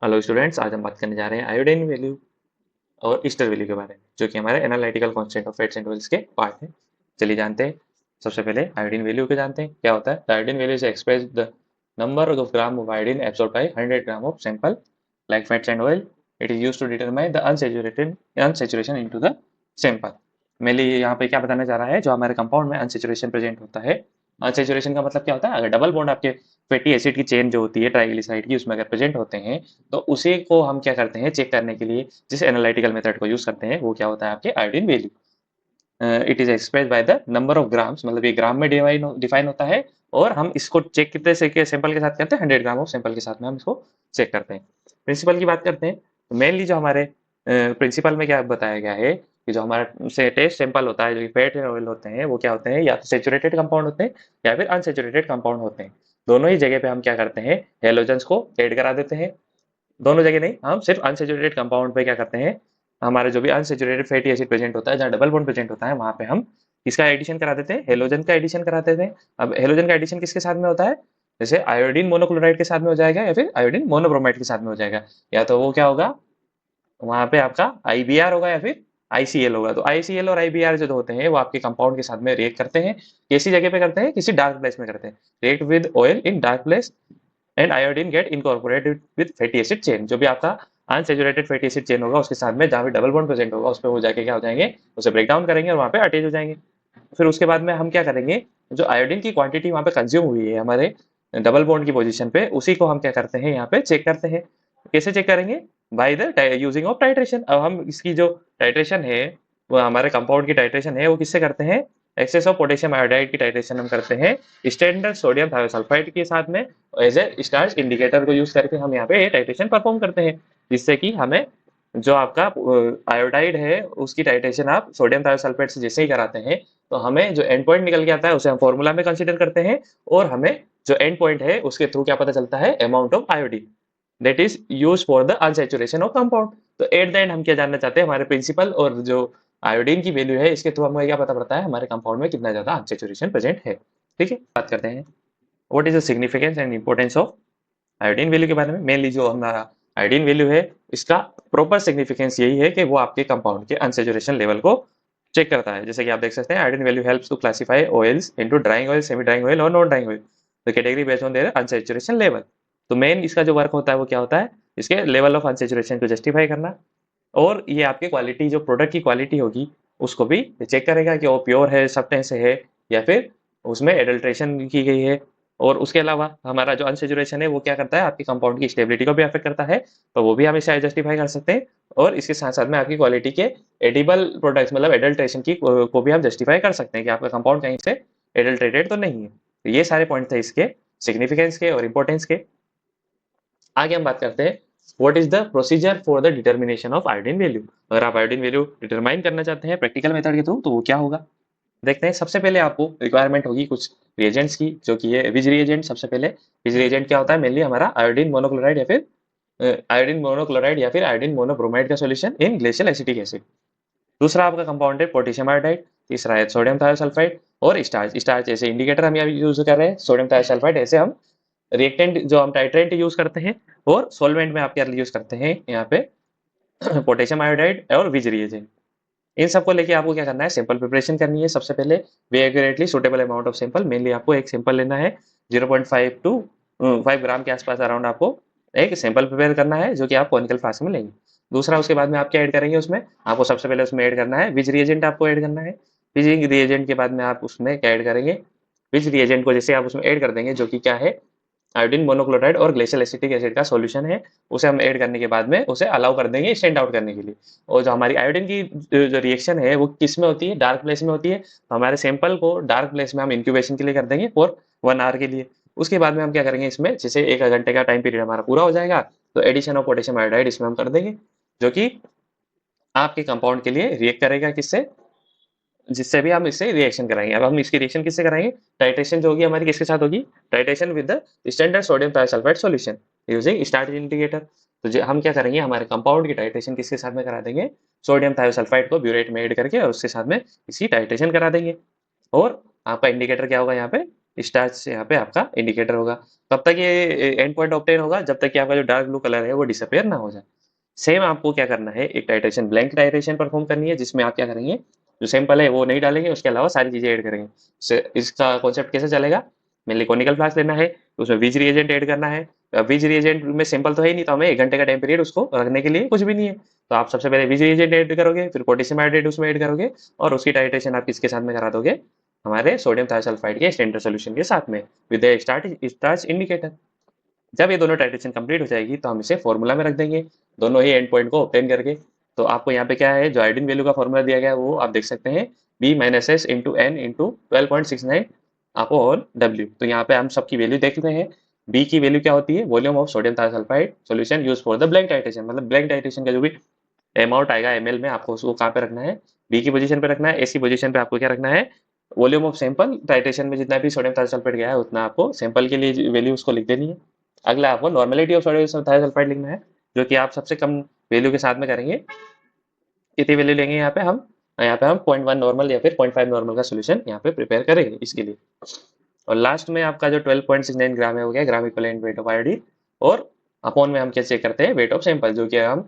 Hello students, आज हम बात करने जा रहे हैं आयोडीन वैल्यू और ईस्टर वैल्यू के बारे में, जो कि हमारे analytical constant of fats and oils के पार्ट है। चलिए जानते हैं। सबसे पहले आयोडीन वैल्यू को जानते हैं क्या होता है। Iodine value is express the number of gram of iodine absorbed by 100 gram of sample like fats and oil. It is used to determine the unsaturation into the sample. Mainly यहाँ पे क्या बताना चाह रहा है, जो हमारे कंपाउंड में अनसैचुरेशन प्रेजेंट होता है। अनसैचुरेशन का मतलब क्या होता है, अगर डबल बॉन्ड आपके फैटी एसिड की चेन जो होती है ट्राइग्लिसराइड की, उसमें अगर प्रेजेंट होते हैं तो उसी को हम क्या करते हैं, चेक करने के लिए जिस एनालिटिकल मेथड को यूज करते हैं वो क्या होता है, आपके iodine value. It is express by the number of grams, मतलब ये ग्राम में डिफाइन होता है। और हम इसको चेक कितने से के सैंपल के साथ करते हैं, 100 ग्राम ऑफ सैंपल के साथ में हम इसको चेक करते हैं। प्रिंसिपल की बात करते हैं तो मेनली जो हमारे प्रिंसिपल में क्या बताया गया है कि जो हमारा से टेस्ट सैंपल होता है, जो फैट ऑयल होते हैं, वो क्या होते हैं, या तो सेचुरेटेड कंपाउंड होते हैं या फिर अनसेचुरेटेड कंपाउंड होते हैं। दोनों ही जगह पे हम क्या करते हैं, हेलोजन्स को ऐड करा देते हैं। दोनों जगह नहीं, हम सिर्फ अनसेचुरेटेड कंपाउंड पे क्या करते हैं, हमारे जो भी अनसेचुरेटेड फैटी एसिड प्रेजेंट होता है, जहाँ डबल बॉन्ड प्रेजेंट होता है, वहां पे हम इसका एडिशन करा देते हैं, हेलोजन का एडिशन करा देते हैं। अब हेलोजन का एडिशन किसके साथ में होता है, जैसे आयोडीन मोनोक्लोराइड के साथ में हो जाएगा या फिर आयोडीन मोनोब्रोमाइड के साथ में हो जाएगा। या तो वो क्या होगा, वहां पे आपका आईबीआर होगा या फिर आईसीएल होगा। तो आईसीएल और आईबीआर जो होते हैं वो आपके कंपाउंड के साथ में रिएक्ट करते हैं। किसी जगह पे करते हैं, किसी डार्क प्लेस में करते हैं। React with oil in dark place and iodine get incorporated with fatty acid chain. जो भी आपका अनसेचुरेटेड फैटी एसिड चेन होगा उसके साथ में जहाँ पे डबल बॉन्ड प्रेजेंट होगा, उस पर वो जाके क्या हो जाएंगे, उसे ब्रेक डाउन करेंगे और वहाँ पे अटैच हो जाएंगे। फिर उसके बाद में हम क्या करेंगे, जो आयोडीन की क्वांटिटी वहाँ पे कंज्यूम हुई है हमारे डबल बॉन्ड की पोजीशन पे, उसी को हम क्या करते हैं, यहाँ पे चेक करते हैं। कैसे चेक करेंगे, by the using of titration. अब हम इसकी जो टाइट्रेशन है, वो हमारे कंपाउंड की टाइट्रेशन है, वो किससे करते हैं, एक्सेस ऑफ पोटेशियम आयोडाइड की टाइट्रेशन हम करते हैं स्टैंडर्ड सोडियम थायोसल्फाइड के साथ में। एज ए स्टार्च इंडिकेटर को यूज करके हम यहाँ पे टाइट्रेशन परफॉर्म करते हैं, जिससे कि हमें जो आपका आयोडाइड है उसकी टाइट्रेशन आप सोडियम थायोसल्फेट से जैसे ही कराते हैं, तो हमें जो एंड पॉइंट निकल के आता है उसे हम फॉर्मूला में कंसीडर करते हैं। और हमें जो एंड पॉइंट है उसके थ्रू क्या पता चलता है, amount of iodine that is use for the unsaturation of compound. तो एट द एंड हम क्या जानना चाहते हैं, हमारे प्रिंसिपल और जो आयोडीन की वैल्यू है, इसके थ्रू हमें क्या पता पड़ता है, हमारे कंपाउंड में कितना ज्यादा अनसैचुरेशन प्रेजेंट है। ठीक है, बात करते हैं what is the significance and importance of iodine value के बारे में। मेनली जो हमारा आयोडीन वैल्यू है, इसका प्रॉपर सिग्निफिकेंस यही है कि वो आपके कंपाउंड के अनसैचुरेशन लेवल को चेक करता है। जैसे कि आप देख सकते हैं, iodine value helps to classify oils into drying oil, semi drying oil और non drying oil, the category based on their unsaturation level. तो मेन इसका जो वर्क होता है वो क्या होता है, इसके लेवल ऑफ अनसैचुरेशन को जस्टिफाई करना। और ये आपके क्वालिटी, जो प्रोडक्ट की क्वालिटी होगी, उसको भी चेक करेगा कि वो प्योर है, सब्सटेंस है, या फिर उसमें एडल्ट्रेशन की गई है। और उसके अलावा हमारा जो अनसेचुरेशन है वो क्या करता है, आपकी कंपाउंड की स्टेबिलिटी को भी अफेक्ट करता है, तो वो भी हम इसे जस्टिफाई कर सकते हैं। और इसके साथ साथ में आपकी क्वालिटी के एडिबल प्रोडक्ट्स, मतलब एडल्ट्रेशन की को भी हम जस्टिफाई कर सकते हैं कि आपका कंपाउंड कहीं से एडल्ट्रेटेड तो नहीं है। तो ये सारे पॉइंट थे इसके सिग्निफिकेंस के और इंपॉर्टेंस के। आगे हम बात करते हैं what is the procedure for the determination of iodine value. अगर आप आयोडीन वैल्यू डिटरमाइन करना चाहते हैं प्रैक्टिकल मेथड के थ्रू, तो वो क्या होगा, देखते हैं। सबसे पहले आपको रिक्वायरमेंट होगी कुछ रिएजेंट्स की, जो कि है विज रिएजेंट। सबसे पहले विज रिएजेंट क्या होता है, मेनली हमारा आयोडीन मोनोक्लोराइड या फिर आयोडीन मोनोब्रोमाइड का solution in glacial acetic acid. दूसरा आपका कंपाउंड है पोटेशियम आयोडाइड। तीसरा है सोडियम थायोसल्फाइड। और स्टार्च, स्टार्च ऐसे इंडिकेटर हम यहाँ यूज कर रहे हैं, सोडियम थायोसल्फाइड ऐसे हम रिएक्टेंट जो हम टाइट्रेंट यूज करते हैं। और सॉल्वेंट में आप क्या यूज करते हैं यहाँ पे पोटेशियम आयोडाइड और विज रिएजेंट। इन सबको लेके आपको क्या करना है, सैंपल प्रिपरेशन करनी है। सबसे पहले weigh accurately suitable amount of sample, mainly आपको एक सैंपल लेना है 0.5 टू 5 ग्राम के आसपास अराउंड आपको एक सैंपल प्रिपेयर करना है, जो कि आप कॉनिकल फ्लास्क में लेंगे। दूसरा, उसके बाद में आप क्या ऐड करेंगे उसमें, आपको सबसे पहले उसमें ऐड करना है विज रिएजेंट, आपको ऐड करना है। विज रिएजेंट के बाद में आप उसमें क्या ऐड करेंगे, विज रिएजेंट को जैसे आप उसमें ऐड कर देंगे, जो कि क्या है, आयोडीन मोनोक्लोराइड और ग्लेशियल एसिटिक एसिड का सॉल्यूशन है, उसे हम ऐड करने के बाद में उसे अलाउ कर देंगे स्टैंड आउट करने के लिए। और जो हमारी आयोडीन की जो रिएक्शन है वो किस में होती है, डार्क प्लेस में होती है। तो हमारे सैंपल को डार्क प्लेस में हम इंक्यूबेशन के लिए कर देंगे फॉर 1 आवर के लिए। उसके बाद में हम क्या करेंगे, इसमें जैसे 1 घंटे का टाइम पीरियड हमारा पूरा हो जाएगा, तो एडिशन ऑफ पोटेशियम आयोडाइड इसमें हम कर देंगे, जो कि आपके कंपाउंड के लिए रिएक्ट करेगा किससे, जिससे भी हम इससे रिएक्शन कराएंगे। अब हम इसकी रिएक्शन किससे कराएंगे, टाइट्रेशन जो होगी हमारी किसके साथ होगी, titration with the standard sodium thiosulphide solution using starch indicator. तो हम क्या करेंगे, हमारे कंपाउंड की टाइट्रेशन किसके साथ में करा देंगे, सोडियम थायोसल्फाइड को ब्यूरेट में ऐड करके और उसके साथ में इसकी टाइट्रेशन करा देंगे। और आपका इंडिकेटर क्या होगा यहाँ पे, स्टार्च यहाँ पे आपका इंडिकेटर होगा। तब तक ये एंड पॉइंट ऑब्टेन होगा जब तक कि आपका जो डार्क ब्लू कलर है वो डिसअपियर ना हो जाए। सेम आपको क्या करना है, एक टाइट्रेशन ब्लैंक टाइट्रेशन परफॉर्म करनी है, जिसमें आप क्या करेंगे, जो सैंपल है वो नहीं डालेंगे, उसके अलावा सारी चीजें ऐड करेंगे। इसका कॉन्सेप्ट कैसे चलेगा, मेनली कॉनिकल फ्लास्क लेना है, उसमें विज रिएजेंट ऐड करना है। विज रिएजेंट में सैंपल तो है ही नहीं, तो हमें 1 घंटे का टाइम पीरियड उसको रखने के लिए कुछ भी नहीं है। तो आप सबसे पहले विज रिएजेंट ऐड करोगे, फिर पोटेशियम हाइड्रेट उसमें ऐड करोगे, और उसकी टाइट्रेशन आप किसके साथ में करा दोगे, हमारे सोडियम थायोसल्फाइड के स्टैंडर्ड सोल्यूशन के साथ में विद स्टार्च इंडिकेटर। जब ये दोनों टाइट्रेशन कंप्लीट हो जाएगी तो हम इसे फॉर्मूला में रख देंगे, दोनों ही एंड पॉइंट को ऑब्टेन करके। तो आपको यहाँ पे क्या है, जो आयोडीन वैल्यू का फॉर्मूला दिया गया है वो आप देख सकते हैं, B - S into N into 12.69 upon W। तो यहाँ पे हम सबकी वैल्यू देख लेते हैं। B की वैल्यू क्या होती है, volume of sodium thiosulphide solution use for the blank titration, मतलब ब्लैंक टाइट्रेशन का जो भी अमाउंट आएगा ml में, आपको उसको कहाँ पे रखना है, B की पोजीशन पे रखना है। A की पोजीशन पे आपको क्या रखना है, वॉल्यूम ऑफ सैंपल, टाइट्रेशन में जितना भी सोडियम थायोसल्फेट गया है उतना आपको सैंपल के लिए वैल्यू उसको लिख देनी है। अगला आपको नॉर्मेलिटी ऑफ सोडियम थायोसल्फाइड लिखना है, जो कि आप सबसे कम वैल्यू के साथ में करेंगे। कितनी वैल्यू लेंगे यहाँ पे हम, 0.1 नॉर्मल या फिर 0.5 नॉर्मल का सोल्यूशन यहाँ पे प्रिपेयर करेंगे इसके लिए। और लास्ट में आपका जो 12.69 ग्राम है हो गया gram equivalent weight of iodine. और अपॉन में हम क्या चेक करते हैं, वेट ऑफ सैंपल, जो कि हम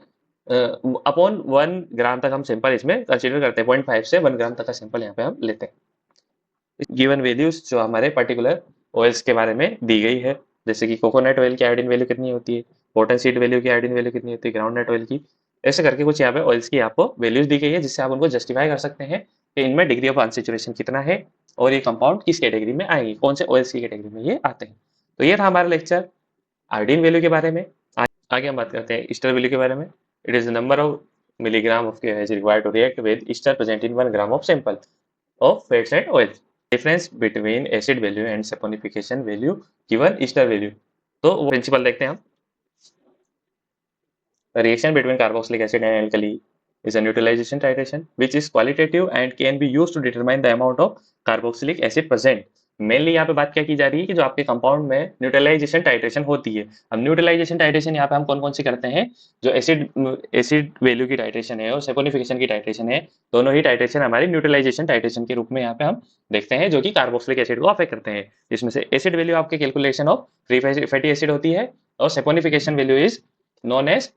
अपॉन 1 ग्राम तक हम सैंपल इसमें कंसीडर करते हैं, 0.5 से 1 ग्राम तक का सैंपल यहाँ पे हम लेते हैं। गिवन वैल्यूज जो हमारे पर्टिकुलर ऑयल्स के बारे में दी गई है, जैसे कि कोकोनट ऑयल की आयोडीन वैल्यू कितनी होती है, कॉटन सीड वैल्यू की आयोडीन वैल्यू कितनी होती है, ग्राउंड नट ऑयल की, ऐसे करके कुछ यहाँ पे ऑयल्स की आपको वैल्यूज दी गई है, जिससे आप उनको जस्टिफाई कर सकते हैं कि इनमें डिग्री ऑफ अनसेचुरेशन कितना है और ये कंपाउंड किस कैटेगरी में आएंगे, कौन से ऑयल्स की कैटेगरी में ये आते हैं। तो ये था हमारा लेक्चर आयोडीन वैल्यू के बारे में। आगे हम बात करते हैं ईस्टर वैल्यू के बारे में। It is the number of milligram of KOH required to react with ester present in 1 gram of sample of fats and oils. Difference between acid value and saponification value given ester value. तो वो principal देखते हैं हम। The reaction between carboxylic acid and alkali is a neutralization titration which is qualitative and can be used to determine the amount of carboxylic acid present. Mainly यहाँ पे बात क्या की जा रही है कि जो आपके कंपाउंड में न्यूट्रलाइजेशन टाइट्रेशन होती है। अब न्यूट्रलाइजेशन टाइट्रेशन यहाँ पे हम कौन कौन सी करते हैं, जो एसिड वैल्यू की टाइट्रेशन है और सैपोनिफिकेशन की टाइट्रेशन है, दोनों ही टाइट्रेशन हमारी न्यूट्रलाइजेशन टाइट्रेशन के रूप में यहाँ पे हम देखते हैं, जो कि कार्बोक्सिलिक एसिड को अफेक्ट करते हैं। जिसमें से एसिड वैल्यू आपके calculation of free fatty acid होती है, और saponification value is known as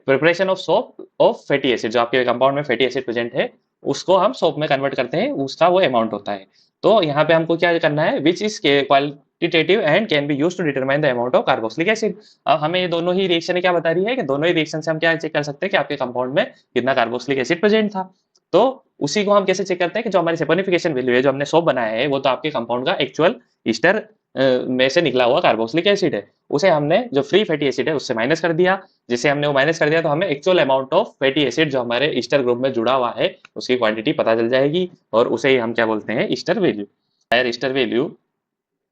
preparation of soap of fatty acid, जो आपके कंपाउंड में फैटी एसिड प्रेजेंट है उसको हम सोप में कन्वर्ट करते हैं, उसका वो अमाउंट होता है। तो यहाँ पे हमको क्या करना है, which is qualitative and can be use to determine the amount of carboxylic acid. अब हमें ये दोनों ही रिएक्शन क्या बता रही है कि दोनों ही रिएक्शन से हम क्या चेक कर सकते हैं कि आपके कंपाउंड में कितना कार्बोक्सिलिक एसिड प्रेजेंट था। तो उसी को हम कैसे चेक करते हैं कि जो हमारी सैपोनिफिकेशन वैल्यू है, जो हमने सोप बनाया है, वो तो आपके कंपाउंड का एक्चुअल ईस्टर में से निकला हुआ कार्बोक्सिलिक एसिड है, उसे हमने जो फ्री फैटी एसिड है उससे माइनस कर दिया। जिसे हमने वो माइनस कर दिया तो हमें actual amount of fatty acid जो हमारे ईस्टर ग्रुप में जुड़ा हुआ है उसकी क्वांटिटी पता चल जाएगी, और उसे ही हम क्या बोलते हैं, ester value. Higher ester value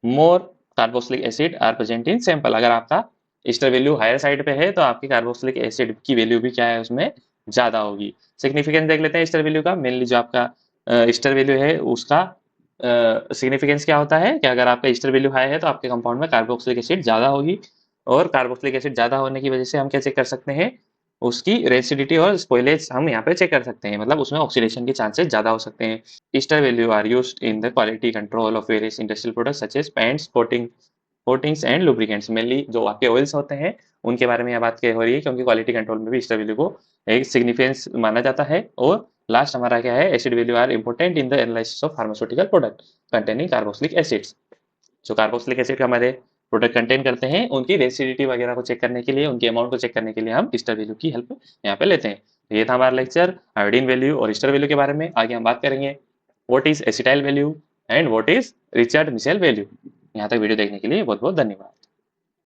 more carboxylic acid are present in sample. अगर आपका ईस्टर वैल्यू हायर साइड पे है तो आपकी कार्बोक्सिलिक एसिड की वैल्यू भी क्या है, उसमें ज्यादा होगी। सिग्निफिकेंस देख लेते हैं ईस्टर वैल्यू का। मेनली जो आपका ईस्टर वैल्यू है उसका सिग्निफिकेंस क्या होता है कि अगर आपका ईस्टर वैल्यू हाई है तो आपके कंपाउंड में कार्बोक्सिलिक एसिड ज्यादा होगी, और कार्बोक्सिलिक एसिड ज्यादा होने की वजह से हम क्या चेक कर सकते हैं, उसकी रेसिडिटी और स्पॉइलेज हम यहाँ पे चेक कर सकते हैं, मतलब उसमें ऑक्सीडेशन के चांसेस ज्यादा हो सकते हैं। Ester value are used in the quality control of various industrial products such as paints, coatings and lubricants. Mainly जो आपके ऑयल्स होते हैं उनके बारे में यह बात हो रही है, क्योंकि क्वालिटी कंट्रोल में भी ईस्टर वैल्यू को एक सिग्निफिकेंस माना जाता है। और लास्ट हमारा क्या है, acid value are important in the analysis of pharmaceutical product containing carboxylic acids. जो कार्बोक्सिलिक एसिड हमारे प्रोडक्ट कंटेन करते हैं उनकी रेसिडिटी वगैरह को चेक करने के लिए, उनके अमाउंट को चेक करने के लिए हम ईस्टर वैल्यू की हेल्प यहाँ पे लेते हैं। तो ये था हमारा लेक्चर आयोडीन वैल्यू और ईस्टर वैल्यू के बारे में। आगे हम बात करेंगे what is acetyl value and what is Richard Mitchell value. यहाँ तक वीडियो देखने के लिए बहुत बहुत धन्यवाद।